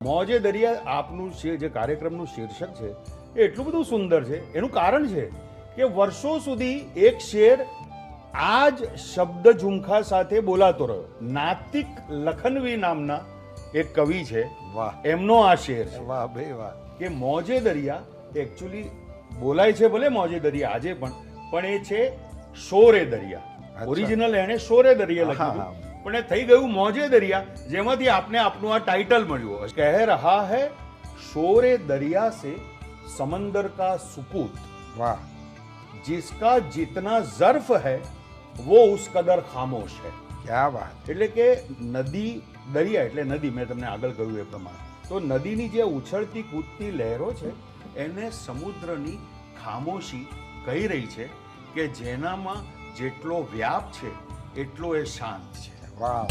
મોજે દરિયા આપનું જે કાર્યક્રમનું શીર્ષક છે એ એટલું બધું સુંદર છે. એનું કારણ છે કે વર્ષો સુધી એક શેર આ જ શબ્દ ઝુમખા સાથે બોલાતો રહ્યો. નાતિક લખનવી નામના એક કવિ છે, વાહ, એમનો આ શેર છે વાહ બે વાહ. કે મોજે દરિયા એકચ્યુઅલી બોલાય છે ભલે મોજે દરિયા આજે પણ એ છે શોરે દરિયા. અચ્છા. ઓરિજિનલ એને શોરે દરિયા હા, લખ્યું હા. હતું, પણ એ થઈ ગયું મોજે દરિયા, જેમાંથી આપને આપનું આ ટાઇટલ મળ્યું. કહ રહા હૈ શોરે દરિયા સે સમંદર કા સુપૂત, વાહ, जिसका जितना ज़र्फ है वो उस कदर खामोश है. ક્યાં વાત. એટલે કે નદી, દરિયા એટલે નદી, મેં તમને આગળ કહ્યું એ પ્રમાણે. તો નદીની જે ઉછળતી કૂદતી લહેરો છે એને સમુદ્રની ખામોશી કહી રહી છે કે જેનામાં જેટલો વ્યાપ છે એટલો એ શાંત છે. વાહ.